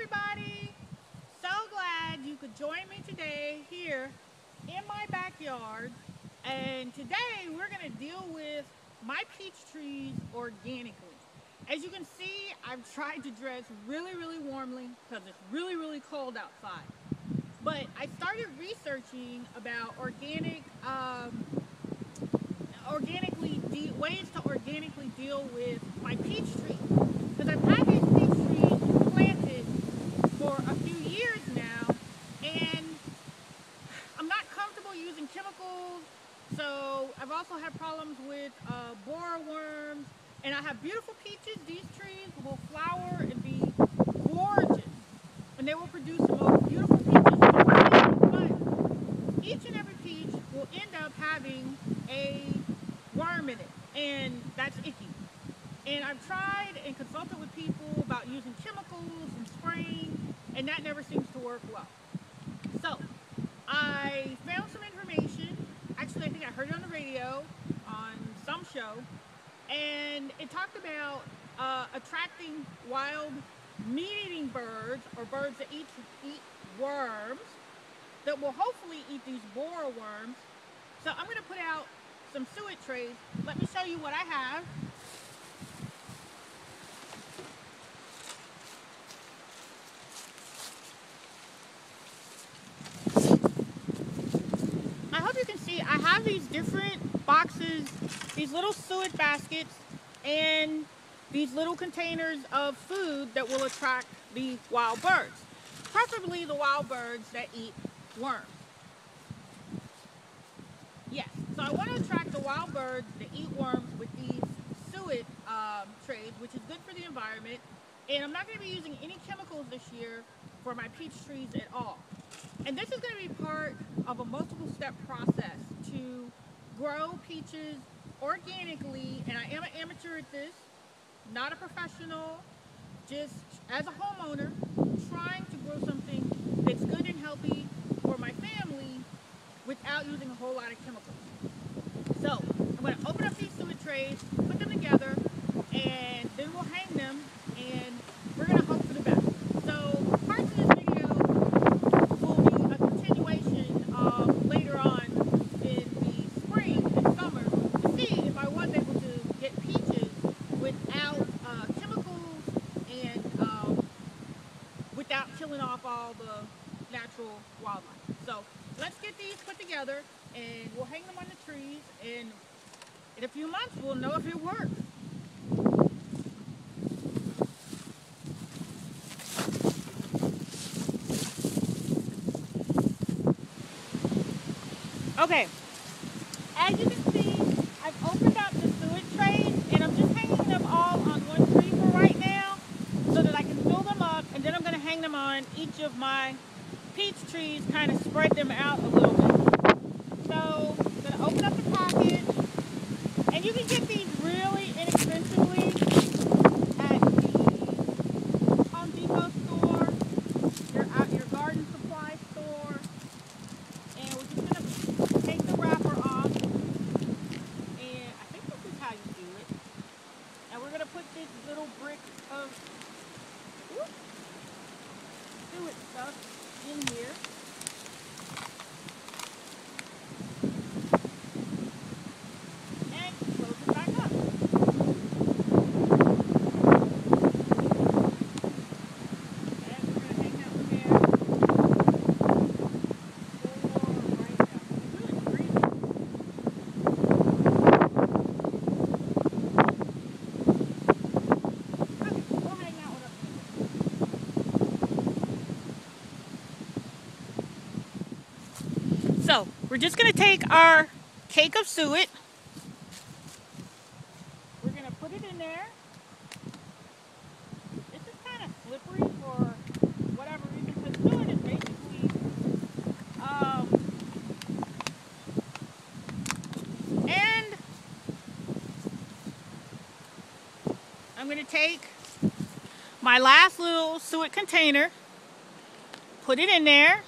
everybody! So glad you could join me today here in my backyard. And today we're going to deal with my peach trees organically. As you can see, I've tried to dress really warmly because it's really cold outside. But I started researching about ways to organically deal with my peach trees. Because I've had these peach trees planted for a few years now, and I'm not comfortable using chemicals. So I've also had problems with borer worms, and I have beautiful peaches. These trees will flower and be gorgeous, and they will produce the most beautiful peaches. But each and every peach will end up having a worm in it, and that's icky. And I've tried and consulted with people about using chemicals and spraying, and that never seems to work well. So I found some information. Actually, I think I heard it on the radio on some show, and it talked about attracting wild meat-eating birds, or birds that eat worms, that will hopefully eat these borer worms. So I'm going to put out some suet trays. Let me show you what I have. I hope you can see I have these different boxes, these little suet baskets, and these little containers of food that will attract the wild birds, preferably the wild birds that eat worms. Yes, so I want to attract the wild birds that eat worms with these suet trays, which is good for the environment. And I'm not going to be using any chemicals this year for my peach trees at all. And this is going to be part of a multiple step process to grow peaches organically. And I am an amateur at this, not a professional, just as a homeowner trying to grow something that's good and healthy for my family without using a whole lot of chemicals. So I'm going to open up these suet trays, put them together, and then we'll hang them, and we're going to hope for the best. So parts of this video will be a continuation of later on in the spring and summer to see if I was able to get peaches without chemicals and without killing off all the natural wildlife. So let's get these put together, and we'll hang them on the trees, and in a few months we'll know if it works. Okay, as you can see, I've opened up the suet trays, and I'm just hanging them all on one tree for right now so that I can fill them up, and then I'm going to hang them on each of my peach trees, kind of spread them out a little bit. So I'm going to open up the package, and you can get these really inexpensively at the Home Depot store, your garden supply store, and we're just going to take the wrapper off, and I think this is how you do it. And we're going to put this little brick of suet stuff in here. And close it back up. And we're going to hang that one there for right now. It's really freezing. Okay, we'll hang that one up. So we're just going to take our cake of suet. We're going to put it in there. This is kind of slippery for whatever reason, because suet is basically and I'm going to take my last little suet container, put it in there.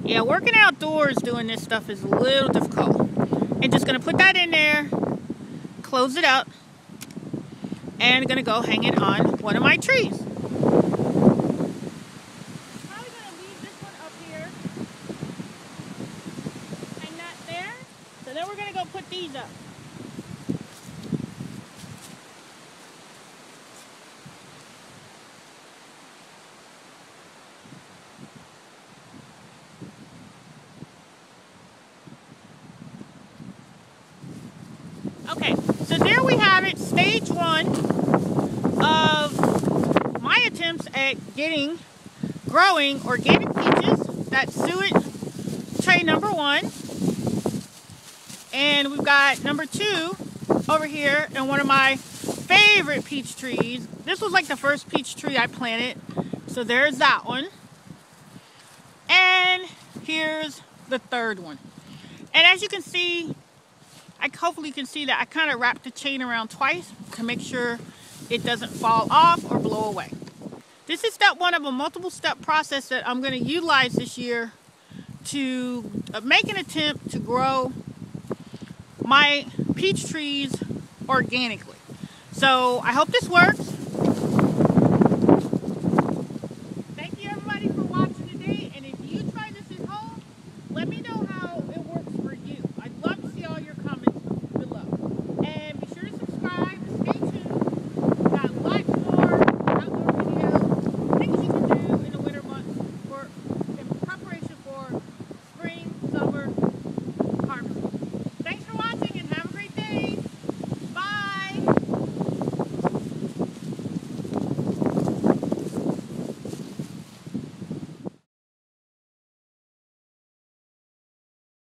Yeah, working outdoors doing this stuff is a little difficult. And just going to put that in there, close it up, and gonna go hang it on one of my trees. Probably gonna leave this one up here, hang that there. So then we're gonna go put these up. Okay, so there we have it, stage one of my attempts at growing organic peaches. That's suet tray number one. And we've got number two over here in one of my favorite peach trees. This was like the first peach tree I planted. So there's that one. And here's the third one. And as you can see, hopefully you can see that I kind of wrapped the chain around twice to make sure it doesn't fall off or blow away. This is step one of a multiple step process that I'm going to utilize this year to make an attempt to grow my peach trees organically. So I hope this works.